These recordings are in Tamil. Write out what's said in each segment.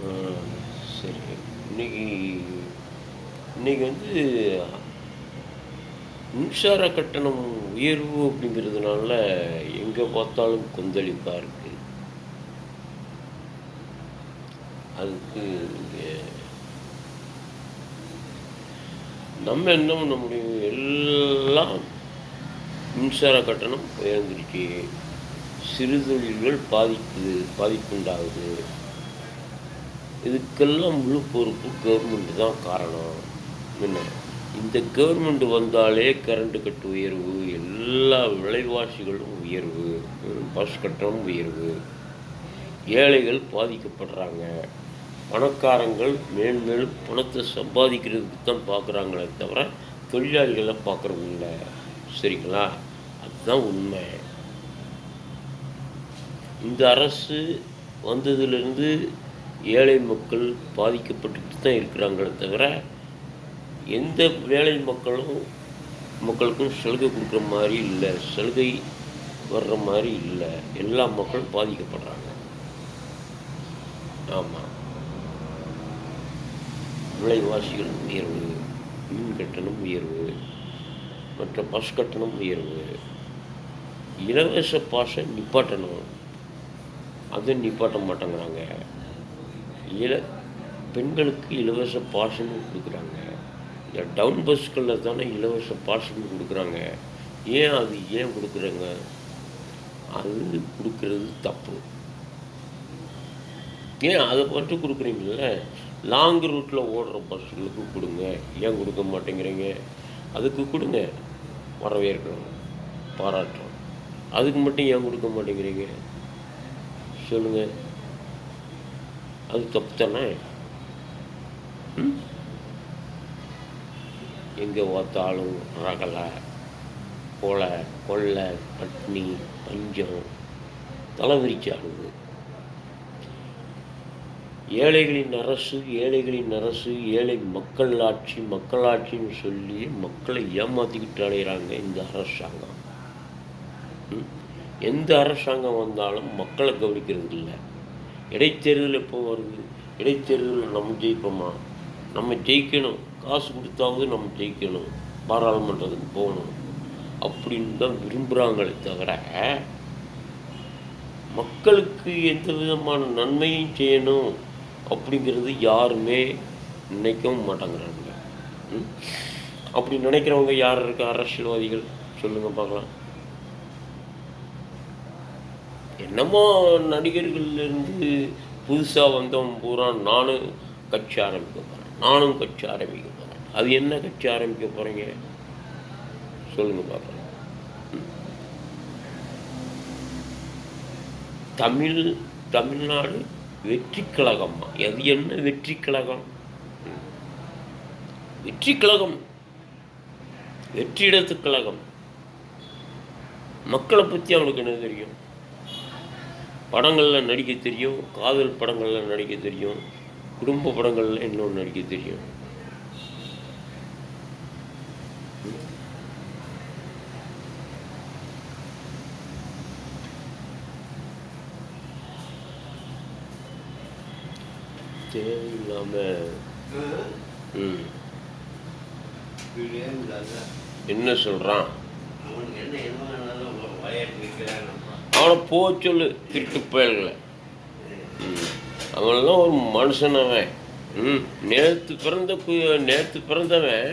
ஆ, சரி. இன்னைக்கு இன்னைக்கு மின்சார கட்டணம் உயர்வு அப்படிங்கிறதுனால எங்க பார்த்தாலும் கொந்தளிப்பா இருக்கு. அதுக்கு இங்க நம்ம என்ன பண்ண முடியும்? எல்லாம் மின்சார கட்டணம் உயர்ந்துருச்சு. சிறு தொழில்கள் பாதிப்புண்டாகுது. இதுக்கெல்லாம் முழு பொறுப்பு கவர்மெண்ட் தான் காரணம். என்ன, இந்த கவர்மெண்ட் வந்தாலே கரண்ட் கட்டு உயர்வு, எல்லா விலைவாசிகளும் உயர்வு, பஸ் கட்டணம் உயர்வு, ஏழைகள் பாதிக்கப்படுறாங்க. பணக்காரங்கள் மேல் மேலும் பணத்தை சம்பாதிக்கிறதுக்கு தான் பார்க்குறாங்களே தவிர தொழிலாளிகளை பார்க்குறது இல்லை. சரிங்களா? அதுதான் உண்மை. இந்த அரசு வந்ததுலேருந்து ஏழை மக்கள் பாதிக்கப்பட்டுட்டு தான் இருக்கிறாங்களே தவிர எந்த வேலை மக்களுக்கும் சலுகை கொடுக்குற மாதிரி இல்லை, சலுகை வர்ற மாதிரி இல்லை. எல்லா மக்களும் பாதிக்கப்படுறாங்க. ஆமாம், விலைவாசிகள் உயர்வு, மின் கட்டணம் உயர்வு, மற்ற பஸ் கட்டணம் உயர்வு, இலவச பாஸை நிப்பாட்டணும், அதை நிப்பாட்ட மாட்டேங்கிறாங்க. பெண்களுக்கு இலவச பாஸ்ன்னு கொடுக்குறாங்க. இந்த டவுன் பஸ்களில் தானே இலவச பாஸ்ன்னு கொடுக்குறாங்க. ஏன் கொடுக்குறாங்க? அது கொடுக்கறது தப்பு. ஏன் அதை மட்டும் கொடுக்குறீங்கள? லாங் ரூட்டில் ஓடுற பஸ்ஸுகளுக்கு கொடுங்க. ஏன் கொடுக்க மாட்டேங்கிறீங்க? அதுக்கு கொடுங்க, வரவேற்கிறோம், பாராட்டுறோம். அதுக்கு மட்டும் ஏன் கொடுக்க மாட்டேங்கிறீங்க சொல்லுங்கள். அது தப்பு தானே? எங்கே பார்த்தாலும் ரகலை, கொள்ளை, பட்னி, பஞ்சம் தலைவிரிச்சாடுது. ஏழைகளின் அரசு, ஏழை மக்களாட்சின்னு சொல்லி மக்களை ஏமாற்றிக்கிட்டு அடைகிறாங்க இந்த அரசாங்கம். எந்த அரசாங்கம் வந்தாலும் மக்களை கவனிக்கிறது இல்லை. இடைத்தேர்தல் எப்போ வருது? இடைத்தேர்தலில் நம்ம ஜெயிப்போமா? நம்ம ஜெயிக்கணும், காசு கொடுத்தாவது நம்ம ஜெயிக்கணும், பாராளுமன்றத்துக்கு போகணும் அப்படின்னு தான் விரும்புகிறாங்களே தவிர மக்களுக்கு எந்த விதமான நன்மையும் செய்யணும் அப்படிங்கிறது யாருமே நினைக்கவும் மாட்டேங்கிறாங்க. அப்படி நினைக்கிறவங்க யார் இருக்க? அரசியல்வாதிகள் சொல்லுங்கள் பார்க்கலாம். என்னமோ நடிகர்கள்லேருந்து புதுசாக வந்தவன் பூரா நானும் கட்சி ஆரம்பிக்க போகிறேன். அது என்ன கட்சி ஆரம்பிக்க போகிறீங்க சொல்லுங்கள் பார்க்கலாம். தமிழ்நாடு வெற்றி கழகம்மா. அது என்ன வெற்றி கழகம்? வெற்றிடத்து கழகம். மக்களை பற்றி அவனுக்கு என்ன தெரியும்? படங்களில் நடிக்க தெரியும், காதல் படங்களில் நடிக்க தெரியும், குடும்ப படங்களில் இன்னொன்று நடிக்க தெரியும். தேவையில்லாமல் என்ன சொல்கிறான்? அவனை போக சொல்லு, திருட்டு பயல்களை. அவனெல்லாம் ஒரு மனுஷனவன். நேற்று பிறந்தவன்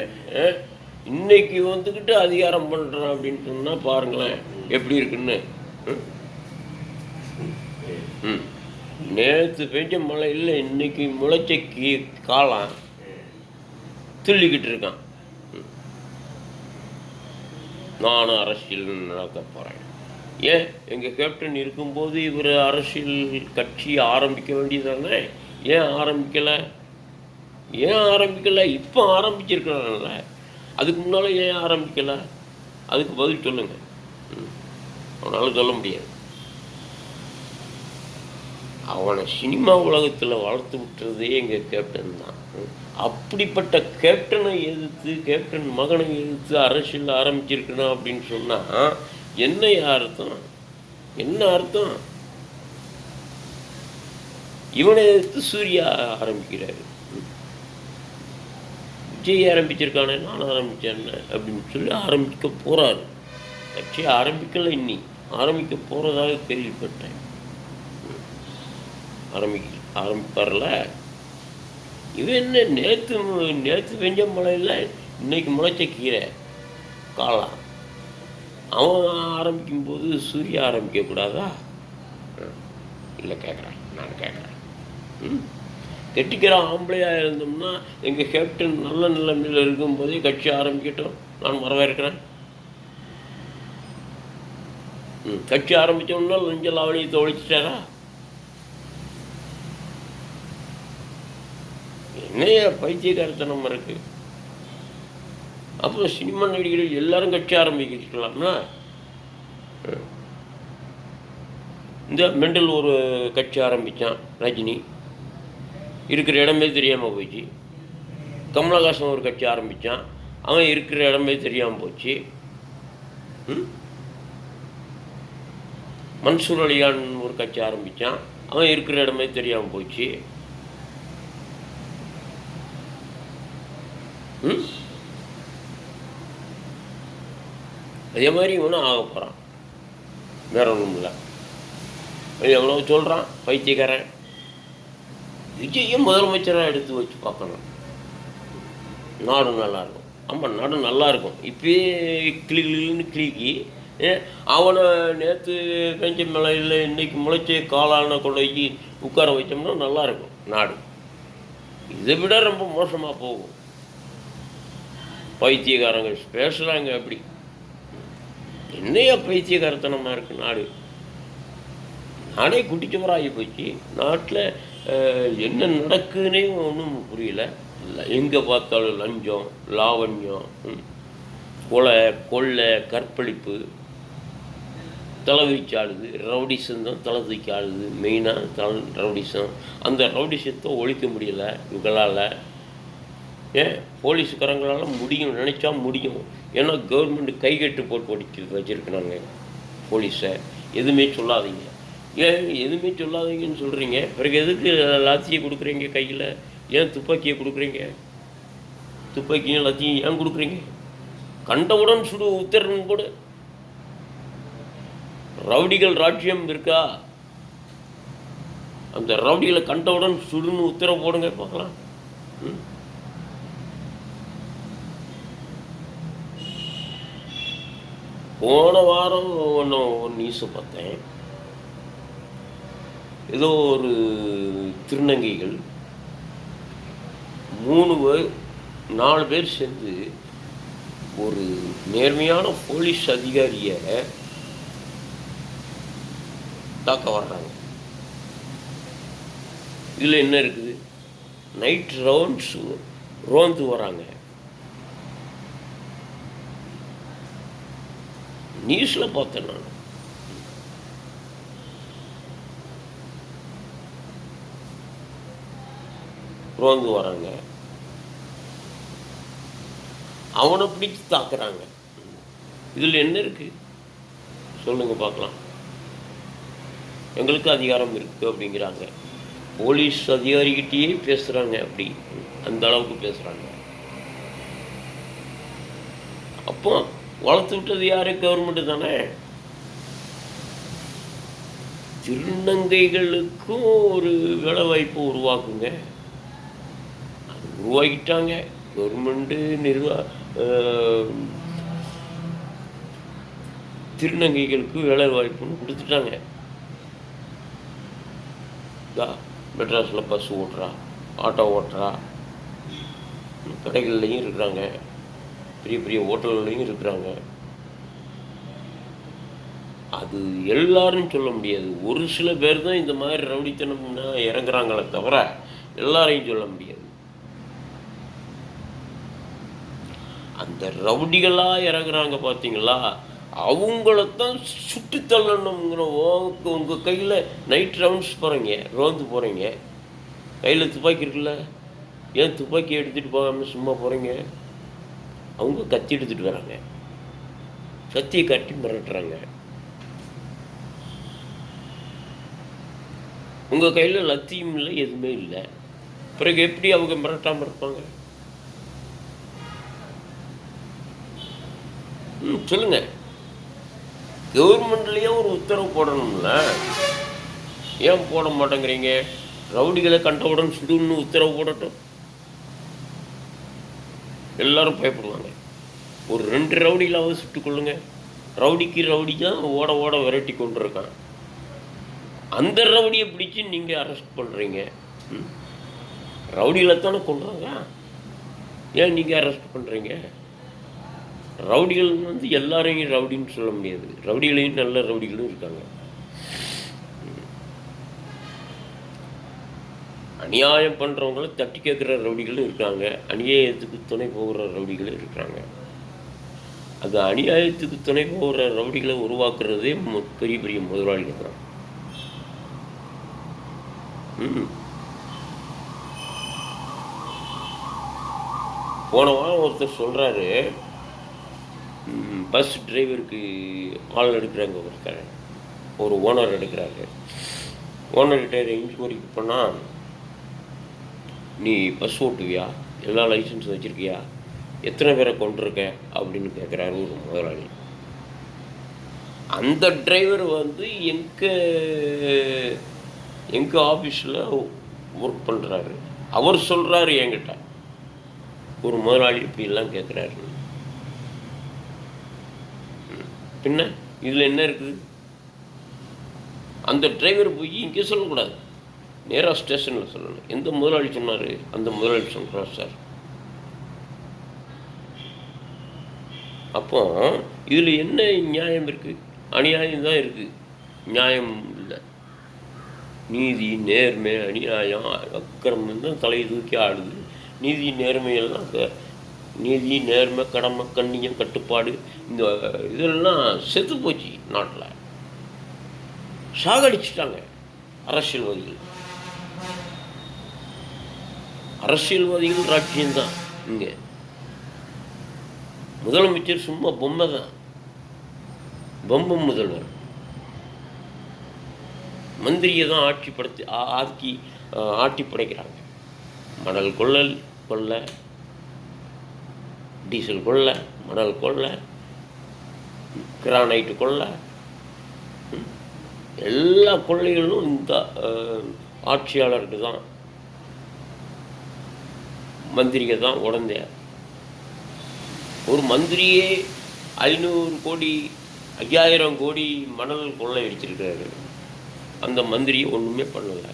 இன்னைக்கு வந்துக்கிட்டு அதிகாரம் பண்ணுறான் அப்படின்னு சொன்னால் பாருங்களேன் எப்படி இருக்குன்னு. நேற்று பெஞ்ச மழை இல்லை, இன்னைக்கு முளைச்ச காலம் துள்ளிக்கிட்டு இருக்கான். நானும் அரசியல் நடத்த போகிறேன். ஏன் எங்கள் கேப்டன் இருக்கும்போது இவர் அரசியல் கட்சி ஆரம்பிக்க வேண்டியதானே? ஏன் ஆரம்பிக்கலை? இப்போ ஆரம்பிச்சிருக்கிறாங்கல்ல, அதுக்கு முன்னால் ஏன் ஆரம்பிக்கலை? அதுக்கு பதில் சொல்லுங்கள். அவனால் சொல்ல முடியாது. அவனை சினிமா உலகத்தில் வளர்த்து விட்டுறதே எங்கள் கேப்டன் தான். அப்படிப்பட்ட கேப்டனை எதிர்த்து, கேப்டன் மகனை எதிர்த்து அரசியல் ஆரம்பிச்சிருக்கணும் அப்படின்னு சொன்னால் என்ன அர்த்தம்? இவனை எதிர்த்து சூர்யா ஆரம்பிக்கிறாரு. விஜய் ஆரம்பிச்சிருக்கானே நானும் ஆரம்பித்தேன் அப்படின்னு சொல்லி ஆரம்பிக்க போகிறாரு. கட்சி ஆரம்பிக்கலை, ஆரம்பிக்க போகிறதாக கேள்விப்பட்டேன். ஆரம்பிப்பார்ல. இவன் என்ன நேற்று பெஞ்ச மழையில் இன்னைக்கு முளைச்ச கீரை காளான். அவன் ஆரம்பிக்கும்போது சூர்யா ஆரம்பிக்கக்கூடாதா? இல்லை கேட்குறேன், நான் கேட்குறேன். கெட்டிக்கிற ஆம்பளையாக இருந்தோம்னா எங்கள் கேப்டன் நல்ல நிலைமையில் இருக்கும்போதே கட்சி ஆரம்பிக்கட்டும், நான் வரவேற்கிறேன். கட்சி ஆரம்பித்தோம்னா லஞ்சல் அவளியத்தை ஒழிச்சிட்டாரா? என்னைய பைத்தியக்காரத்தனம் இருக்கு. அப்புறம் சினிமா நடிகர்கள் எல்லாரும் கட்சி ஆரம்பிக்கலாம்னா, இந்த மெண்டல் ஒரு கட்சி ஆரம்பித்தான் ரஜினி, இருக்கிற இடமே தெரியாமல் போச்சு. கமலஹாசன் ஒரு கட்சி ஆரம்பித்தான், அவன் இருக்கிற இடமே தெரியாமல் போச்சு. மன்சூர் அலிகான் ஒரு கட்சி ஆரம்பித்தான், அவன் இருக்கிற இடமே தெரியாமல் போச்சு. அதே மாதிரி இவனும் ஆக போகிறான். வேற ஒன்றும் இல்லை. எவ்வளோ சொல்கிறான் பைத்தியக்காரன். விஜயும் முதலமைச்சராக எடுத்து வச்சு பார்க்கணும், நாடு நல்லாயிருக்கும். ஆமாம், நாடு நல்லாயிருக்கும். இப்பயே கிளின்னு கிளிக்கி அவனை நேற்று பெஞ்ச மலையில் இன்றைக்கி முளைச்ச காளான கொண்டு போய் உட்கார வச்சோம்னா நல்லாயிருக்கும் நாடு. இதை விட ரொம்ப மோசமாக போகும். பைத்தியக்காரங்க பேசுகிறாங்க அப்படி. என்னையா பைத்தியக்காரத்தனமாக இருக்குது நாடு. நாடே குட்டிச்சுவராகி போச்சு. நாட்டில் என்ன நடக்குதுன்னே ஒன்றும் புரியல. எங்கே பார்த்தாலும் லஞ்சம், லாவண்யம், கொலை, கொள்ளை, கற்பழிப்பு, தலைவிரிச்சு ஆளுது. ரவுடிசம் தான் தலைவிரிச்சு ஆளுது. மெயினாக ரவுடிசம். அந்த ரவுடிசத்தை ஒழிக்க முடியல இவங்களால். ஏன் போலீஸுக்காரங்களால் முடியும், நினச்சா முடியும். ஏன்னா கவர்மெண்ட் கைகட்டு போட்டு வச்சுருக்கிறாங்க போலீஸை. எதுவுமே சொல்லாதீங்க. ஏன் எதுவுமே சொல்லாதீங்கன்னு சொல்கிறீங்க? பிறகு எதுக்கு லாத்தியை கொடுக்குறீங்க கையில்? ஏன் துப்பாக்கியை கொடுக்குறீங்க? துப்பாக்கியும் லாத்தியும் ஏன் கொடுக்குறீங்க? கண்டவுடன் சுடு உத்தரவு போடு. ரவுடிகள் ராஜ்யம் இருக்கா? அந்த ரவுடிகளை கண்டவுடன் சுடுன்னு உத்தரவு போடுங்க பார்க்கலாம். போன வாரம் ஒரு நியூஸை பார்த்தேன். ஏதோ ஒரு திருநங்கைகள் 4 பேர் சேர்ந்து ஒரு நேர்மையான போலீஸ் அதிகாரியை தாக்க வர்றாங்க. இதில் என்ன இருக்குது? நைட் ரவுண்ட்ஸ் ரோந்து வராங்க. நியூஸில் பார்த்தேன் நான். ரோந்து வராங்க, அவனை பிடிச்சி தாக்குறாங்க. இதில் என்ன இருக்குது சொல்லுங்க பார்க்கலாம். எங்களுக்கு அதிகாரம் இருக்குது அப்படிங்கிறாங்க. போலீஸ் அதிகாரிகிட்டேயே பேசுகிறாங்க. அப்படி அந்த அளவுக்கு பேசுகிறாங்க. அப்போ வளர்த்து விட்டது யாரு? கவர்மெண்ட்டு தானே. திருநங்கைகளுக்கும் ஒரு வேலை வாய்ப்பு உருவாக்குங்க. அது உருவாக்கிட்டாங்க. கவர்மெண்ட்டு திருநங்கைகளுக்கு வேலை வாய்ப்புன்னு கொடுத்துட்டாங்க. மெட்ராஸில் பஸ் ஓட்டுறா, ஆட்டோ ஓட்டுறா, கடைகள்லையும் இருக்கிறாங்க, பெரிய பெரிய ஹோட்டல்லையும் இருக்கிறாங்க. அது எல்லாரும் சொல்ல முடியாது. ஒரு சில பேர் தான் இந்த மாதிரி ரவுடித்தனம்னா இறங்குறாங்களே தவிர எல்லாரையும் சொல்ல முடியாது. அந்த ரவுடிகளாக இறங்குறாங்க பார்த்தீங்களா, அவங்களத்தான் சுட்டு தள்ளணுங்கிற. உங்கள் கையில் நைட் ரவுண்ட்ஸ் போகிறீங்க, ரோந்து போகிறீங்க, கையில் துப்பாக்கி இருக்குல்ல, ஏன் துப்பாக்கி எடுத்துகிட்டு போகாமல் சும்மா போகிறீங்க? அவங்க கத்தி எடுத்துகிட்டு வராங்க, கத்தியை கட்டி மிரட்டுறாங்க. உங்கள் கையில் லத்தியும் இல்லை, எதுவுமே இல்லை. பிறகு எப்படி அவங்க மிரட்டாமல் இருப்பாங்க? சொல்லுங்கள். கவர்மெண்ட்லேயே ஒரு உத்தரவு போடணும்ல, ஏன் போட மாட்டேங்கிறீங்க? ரவுடிகளை கண்டவுடன் சுடுன்னு உத்தரவு போடட்டும், எல்லாரும் பயப்படுவாங்க. ஒரு 2 ரவுடிகளாவது சுட்டுக்கொள்ளுங்க. ரவுடிக்கு ரவுடி தான் ஓட ஓட விரட்டி கொண்டு இருக்கான். அந்த ரவுடியை பிடிச்சி நீங்கள் அரெஸ்ட் பண்ணுறீங்க. ரவுடிகளை தானே கொள்றாங்க, ஏன் நீங்கள் அரெஸ்ட் பண்ணுறீங்க? ரவுடிகள் எல்லாரையும் ரவுடின்னு சொல்ல முடியாது. ரவுடிகளையும் நல்ல ரவுடிகளும் இருக்காங்க. அநியாயம் பண்ணுறவங்கள தட்டி கேட்குற ரவுடிகளும் இருக்காங்க, அநியாயத்துக்கு துணை போகிற ரவுடிகளும் இருக்கிறாங்க. அது அநியாயத்துக்கு துணை போகிற ரவுடிகளை உருவாக்குறதே பெரிய பெரிய முதலாளிகள் தான். போன வாரம் ஒருத்தர் சொல்கிறாரு, பஸ் டிரைவருக்கு ஆள் எடுக்கிறாங்க, ஒருத்தர் ஒரு ஓனர் எடுக்கிறாரு. ஓனர்கிட்ட இன்கொயரிக்கு போனால், நீ பஸ் ஓட்டுவியா, எல்லா லைசன்ஸும் வச்சுருக்கியா, எத்தனை பேரை கொண்டிருக்க அப்படின்னு கேட்குறாரு ஒரு முதலாளி. அந்த டிரைவர் எங்கள் ஆஃபீஸில் ஒர்க் பண்ணுறாரு. அவர் சொல்கிறாரு என்கிட்ட, ஒரு முதலாளி இப்படிலாம் கேட்குறாரு. பின்ன இதில் என்ன இருக்குது? அந்த டிரைவர் போய் இங்கே சொல்லக்கூடாது, நேராக ஸ்டேஷனில் சொல்லணும். எந்த முதலாளி சொன்னார்? அந்த முதலாளி சொல்கிறார் சார். அப்போ இதில் என்ன நியாயம் இருக்குது? அநியாயம் தான் இருக்குது, நியாயம் இல்லை. நீதி, நேர்மை, அநியாயம், அக்கிரமம் தான் தலையை தூக்கி ஆடுது. நீதி நேர்மையெல்லாம், நீதி நேர்மை, கடமை, கண்ணியம், கட்டுப்பாடு, இந்த இதெல்லாம் செத்து போச்சு நாட்டில். சாகடிச்சிட்டாங்க அரசியல்வாதிகள். அரசியல்வாதிகள் ராட்சியம்தான் இங்கே. முதலமைச்சர் சும்மா பொம்மை தான், பொம்மை முதல்வர். மந்திரியை தான் ஆட்சி படைக்கிறாங்க. மணல் கொள்ளை, டீசல் கொள்ளை, மணல் கொள்ளை, கிரானைட்டு கொள்ளை, எல்லா கொள்ளைகளும் இந்த ஆட்சியாளருக்கு தான், மந்திரிகை தான் உடந்தையார். ஒரு மந்திரியே 500 கோடி 5000 கோடி மணல் கொள்ளை அடிச்சிருக்கிறாரு. அந்த மந்திரியை ஒன்றுமே பண்ணலை.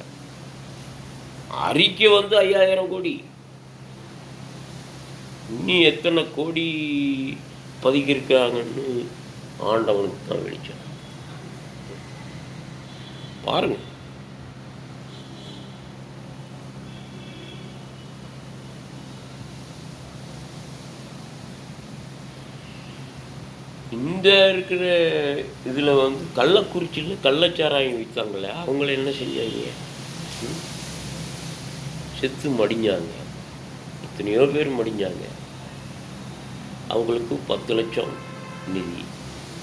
அறிக்கை 5000 கோடி, இன்னும் எத்தனை கோடி பதுக்கியிருக்காங்கன்னு ஆண்டவனுக்கு தான் வெளிச்சம். பாருங்க. இந்த இருக்கிற இதில் கள்ளக்குறிச்சியில் கள்ளச்சாராயம் விற்றாங்களே, அவங்கள என்ன செஞ்சாங்க? செத்து மடிஞ்சாங்க. எத்தனையோ பேர் மடிஞ்சாங்க. அவங்களுக்கு 10 லட்சம் நிதி.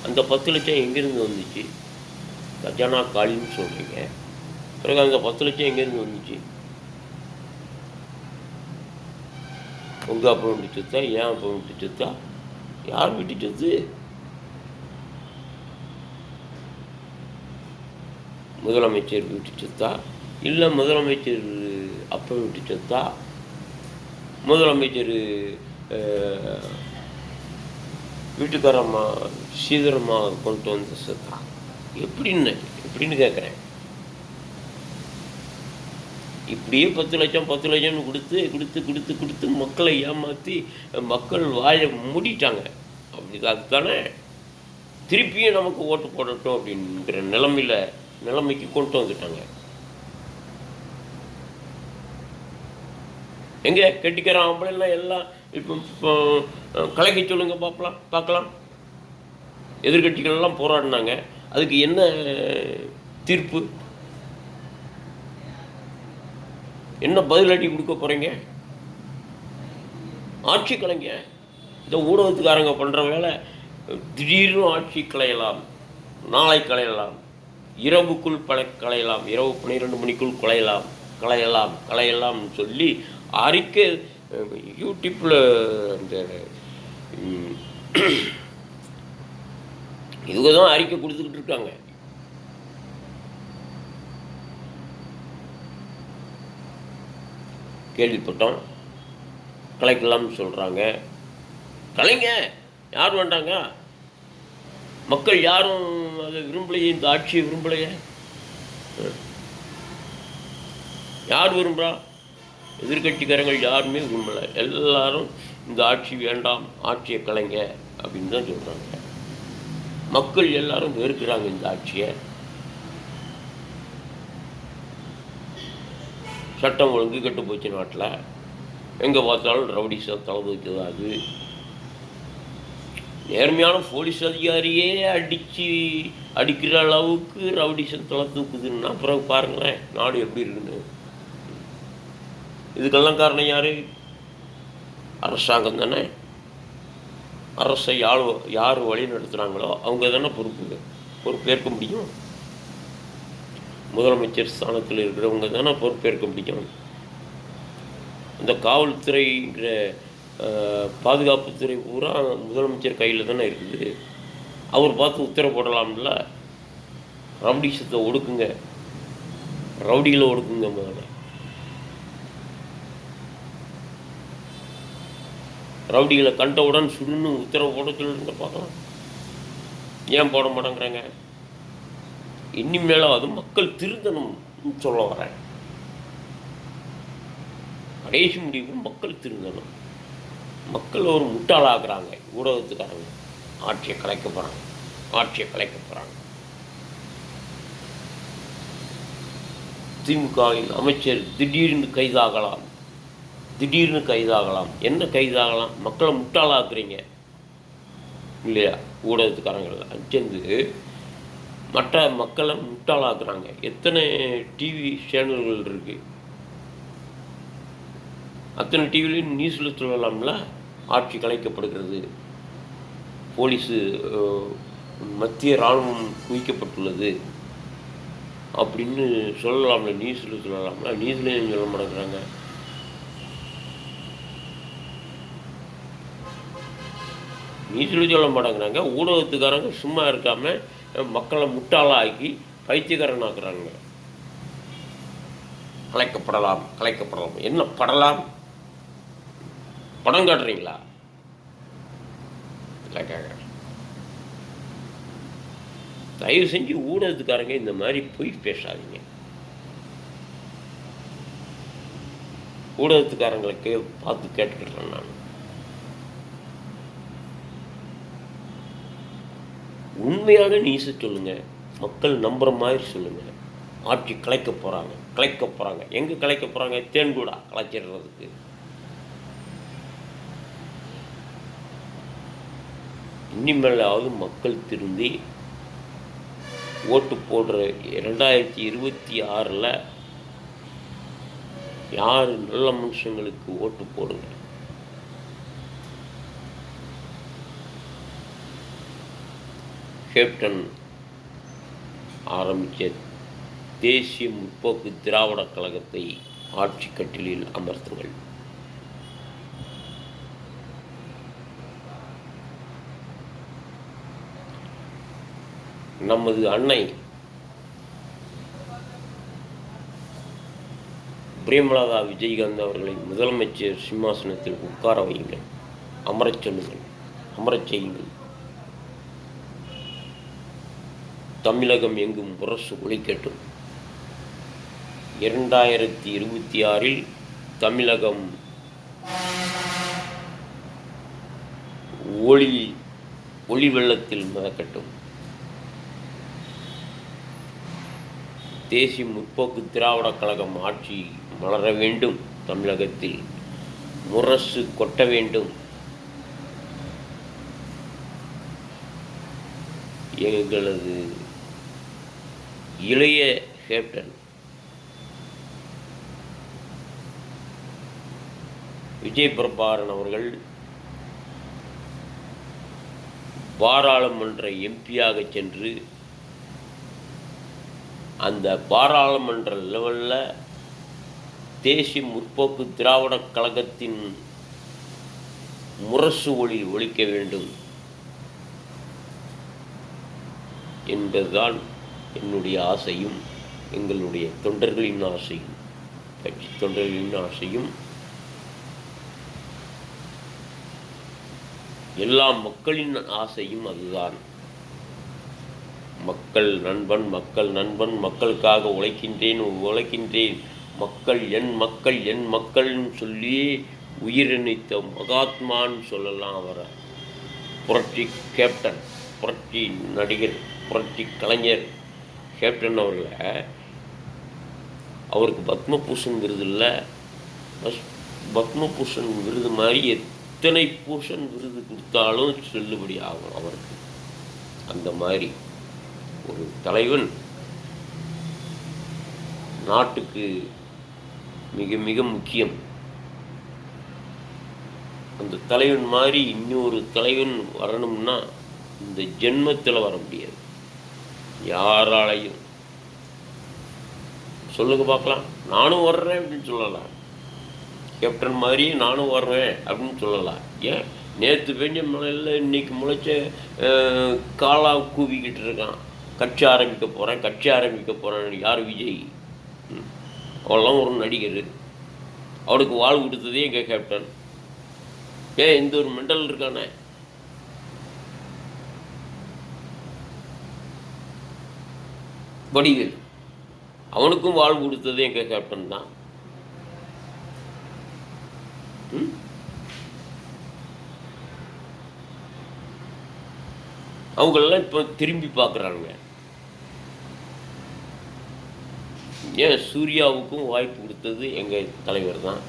அந்த 10 லட்சம் எங்கேருந்து வந்துச்சு? கஜானா காலின்னு சொல்கிறீங்க. பிறகு அந்த 10 லட்சம் எங்கேருந்து வந்துச்சு? உங்கள் அப்பா வீட்டு சொத்தா, ஏன் அப்பா வீட்டு சொத்தா, யார் வீட்டு சொத்து? முதலமைச்சர் வீட்டு சொத்தா, இல்லை முதலமைச்சர் அப்பா வீட்டு சொத்தா, முதலமைச்சர் வீட்டுக்காரம்மா சீதரம்மா கொண்டு வந்த சொத்தா? எப்படின்னு கேட்குறேன். இப்படியே 10 லட்சம்னு கொடுத்து மக்களை ஏமாற்றி மக்கள் வாயை மூடிட்டாங்க. அப்படி அதுதானே திருப்பியும் நமக்கு ஓட்டு போடட்டும் அப்படிங்கிற நிலைமைக்கு கொண்டு வந்துட்டாங்க. எங்கே கெட்டிக்கிறான் அப்படிலாம் எல்லாம் இப்போ கலைக்க சொல்லுங்க பார்க்கலாம். எதிர்கட்சிகள்லாம் போராடினாங்க, அதுக்கு என்ன தீர்ப்பு, என்ன பதிலடி கொடுக்க போகிறீங்க? ஆட்சி கலைங்க. இந்த ஊடகத்துக்காரங்க பண்ணுற வேலை, திடீர்னு ஆட்சி கலையலாம், நாளை கலையலாம், இரவுக்குள் களையலாம், இரவு 12 மணிக்குள் களையலாம்னு சொல்லி அறிக்கை யூடியூப்பில் இந்த இவங்க தான் அறிக்கை கொடுத்துக்கிட்டு இருக்காங்க. கேள்விப்பட்டோம். கலைக்கலாம்னு சொல்கிறாங்க. கலைங்க, யார் வேண்டாங்க? மக்கள் யாரும் அதை விரும்பலையே, இந்த ஆட்சியை விரும்பலையே. யார் விரும்புகிறா? எதிர்கட்சிக்காரங்கள் யாருமே விரும்பலை. எல்லாரும் இந்த ஆட்சி வேண்டாம், ஆட்சியை கலைங்க அப்படின்னு தான் சொல்கிறாங்க. மக்கள் எல்லாரும் வெறுக்கிறாங்க இந்த ஆட்சியை. சட்டம் ஒழுங்கு கெட்டு போச்சு நாட்டில். எங்கே பார்த்தாலும் ரவுடிஸாக தலை தூக்குது. அது நேர்மையான போலீஸ் அதிகாரியே அடிக்கிற அளவுக்கு ரவுடிசம் தலை தூக்குதுன்னா பிறகு பாருங்களேன் நாடு எப்படி இருக்குன்னு. இதுக்கெல்லாம் காரணம் யார்? அரசாங்கம் தானே. அரசை யார் வழி நடத்துகிறாங்களோ அவங்க தானே பொறுப்பேற்க முடியும். முதலமைச்சர் ஸ்தானத்தில் இருக்கிறவங்க தானே பொறுப்பேற்க முடியும். அந்த காவல்துறைங்கிற பாதுகாப்புத்துறை பூரா முதலமைச்சர் கையில் தானே இருக்குது. அவர் பார்த்து உத்தரவு போடலாம்ல. ரவுடிசத்தை ஒடுக்குங்க, ரவுடிகளை ஒடுக்குங்க. முதல்ல ரவுடிகளை கண்டவுடன் சுடுன்னு உத்தரவு போட சொல்லுங்க பார்க்கலாம். ஏன் போட மாட்டேங்கிறாங்க? இனிமேலாவது மக்கள் திருந்தணும் சொல்ல வரேன். கடைசி முடிவு மக்கள் திருந்தணும். மக்கள் ஒரு முட்டாளாகிறாங்க ஊடகத்துக்காரங்க. ஆட்சியை கலைக்க போகிறாங்க. திமுகவின் அமைச்சர் திடீர்னு கைதாகலாம். என்ன கைதாகலாம்? மக்களை முட்டாளாக்குறீங்க இல்லையா? ஊடகத்துக்காரங்கள் சேர்ந்து மற்ற மக்களை முட்டாளாக்குறாங்க. எத்தனை டிவி சேனல்கள் இருக்குது? அத்தனை டிவிலையும் நியூஸில் சொல்லலாம்ல, ஆட்சி கலைக்கப்படுகிறது, போலீஸு மத்திய இராணுவம் குவிக்கப்பட்டுள்ளது அப்படின்னு சொல்லலாம்ல, நியூஸில் சொல்லலாம்ல. நியூஸ்லேயும் சொல்ல மாட்டேங்கிறாங்க. நியூஸில் சொல்ல மாட்டேங்கிறாங்க. ஊடகத்துக்காரங்க சும்மா இருக்காமல் மக்களை முட்டாளாக்கி பைத்தியக்காரனாக்குறாங்க. கலைக்கப்படலாம். என்ன படலாம்? படம் காட்டுறீங்களா? தயவு செஞ்சு ஊடகத்துக்காரங்க இந்த மாதிரி போய் பேசாதீங்க. ஊடகத்துக்காரங்களுக்கு பார்த்து கேட்டுக்கிறேன் நான். உண்மையான நியூஸை சொல்லுங்க, மக்கள் நம்புற மாதிரி சொல்லுங்க. ஆட்சி கலைக்க போகிறாங்க. எங்கே கலைக்க போகிறாங்க? தேன்கூடா கலைச்சிடுறதுக்கு. இனிமேலாவது மக்கள் திருந்தி ஓட்டு போடுற 2026 யார் நல்ல மனுஷங்களுக்கு ஓட்டு போடுங்க. கேப்டன் ஆரம்பித்த தேசிய முற்போக்கு திராவிட கழகத்தை ஆட்சி கட்டிலில் அமர்த்துங்கள். நமது அன்னை பிரேமலதா விஜயகாந்த் அவர்களை முதலமைச்சர் சிம்மாசனத்தில் உட்கார வையுங்கள், அமரச் செய்யுங்கள். தமிழகம் எங்கும் முரசு ஒலிக்கட்டும். 2026 தமிழகம் ஒளி வெள்ளத்தில் மிதக்கட்டும். தேசிய முற்போக்கு திராவிட கழகம் ஆட்சி மலர வேண்டும். தமிழகத்தில் முரசு கொட்ட வேண்டும். எங்களது இளைய கேப்டன் விஜய் பிரபாகரன் அவர்கள் பாராளுமன்ற எம்பியாக சென்று அந்த பாராளுமன்ற லெவலில் தேசிய முற்போக்கு திராவிடக் கழகத்தின் முரசு ஒளி ஒலிக்க வேண்டும் என்பதுதான் என்னுடைய ஆசையும் எங்களுடைய தொண்டர்களின் ஆசையும், கட்சி தொண்டர்களின் ஆசையும், எல்லா மக்களின் ஆசையும் அதுதான். மக்கள் நண்பன், மக்கள் நண்பன், மக்களுக்காக உழைக்கின்றேன், மக்கள் என் மக்கள்னு சொல்லி உயிரிணைத்த மகாத்மான்னு சொல்லலாம் அவரை. புரட்சி கேப்டன், புரட்சி நடிகர், புரட்சி கலைஞர் கேப்டன் அவருக்கு பத்மபூஷன் விருது இல்லை, பத்மபூஷன் விருது மாதிரி எத்தனை பூஷன் விருது கொடுத்தாலும் செல்லுபடி ஆகும் அவருக்கு. அந்த மாதிரி ஒரு தலைவன் நாட்டுக்கு மிக மிக முக்கியம். அந்த தலைவன் மாதிரி இன்னொரு தலைவன் வரணும்னா இந்த ஜென்மத்தில் வர முடியாது யாராலையும். சொல்லுங்க பார்க்கலாம், நானும் வர்றேன் அப்படின்னு சொல்லலாம், கேப்டன் மாதிரி நானும் வர்றேன் அப்படின்னு சொல்லலாம். ஏன் நேற்று பெஞ்ச மழையில் இன்றைக்கி முளைச்ச காலா கூவிக்கிட்டு இருக்கான், கட்சி ஆரம்பிக்க போகிறேன். யார்? விஜய். அவெல்லாம் ஒரு நடிகர், அவனுக்கு வாழ் கொடுத்ததே எங்கள் கேப்டன். ஏன் இந்த ஒரு மெண்டல் இருக்கானே, வடிவேல், அவனுக்கும் வாழ் கொடுத்ததே எங்கள் கேப்டன் தான். அவங்களெல்லாம் இப்போ திரும்பி பார்க்குறாங்க. ஏன் சூர்யாவுக்கும் வாய்ப்பு கொடுத்தது எங்கள் தலைவர் தான்.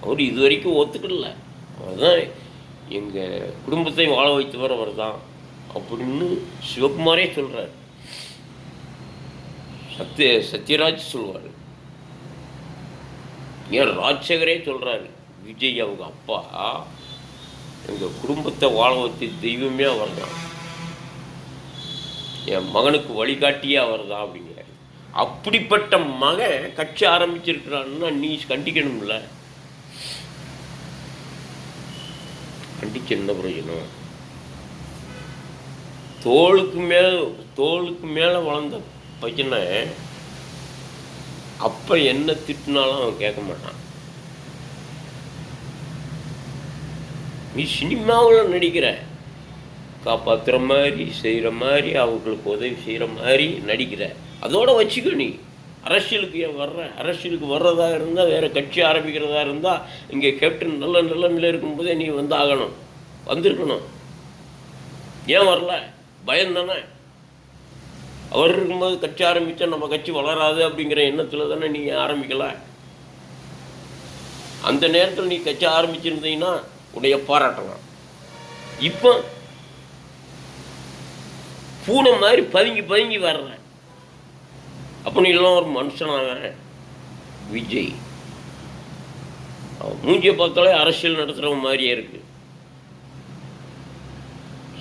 அவர் இது வரைக்கும் ஒத்துக்கல, அவர் தான் எங்கள் குடும்பத்தை வாழ வைத்தவர் அவர் தான் அப்படின்னு சிவகுமாரே சொல்கிறார், சத்யராஜ் சொல்வார், ஏன் ராஜசேகரே சொல்கிறாரு, விஜய் அவங்க அப்பா எங்கள் குடும்பத்தை வாழ வைத்த தெய்வமே அவர் தான், என் மகனுக்கு வழிகாட்டியே அவர் தான் அப்படிங்கிறார். அப்படிப்பட்ட மகன் கட்சி ஆரம்பிச்சிருக்கிறான்னா நீ கண்டிக்கணும்ல. கண்டிச்சு என்ன பிரயோஜனம்? தோளுக்கு மேலே வளர்ந்த பையனை அப்போ என்ன திட்டினாலும் அவன் கேட்க மாட்டான். நீ சினிமாவில் நடிக்கிற, காப்பாற்றுற மாதிரி செய்கிற மாதிரி, அவங்களுக்கு உதவி செய்கிற மாதிரி நடிக்கிற, அதோடு வச்சுக்க. நீ அரசியலுக்கு ஏன் வர்ற? அரசியலுக்கு வர்றதா இருந்தால், வேறு கட்சி ஆரம்பிக்கிறதா இருந்தால், இங்கே கேப்டன் நல்ல நிலைமையில் இருக்கும்போதே நீ வந்திருக்கணும். ஏன் வரல? பயம் தானே. அவர் இருக்கும்போது கட்சி ஆரம்பித்தா நம்ம கட்சி வளராது அப்படிங்கிற எண்ணத்தில் தானே நீ ஆரம்பிக்கல. அந்த நேரத்தில் நீ கட்சி ஆரம்பிச்சிருந்தீங்கன்னா உடைய பாராட்டலாம். இப்போ பூனை மாதிரி பதுங்கி வர்ற, அப்போ நீ எல்லாம் ஒரு மனுஷனாக. விஜய் மூஞ்சியை பார்த்தாலே அரசியல் நடத்துகிற மாதிரியே இருக்கு.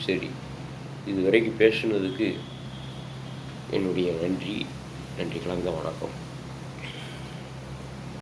சரி, இது வரைக்கும் பேசுனதுக்கு என்னுடைய நன்றி கலந்த வணக்கம்.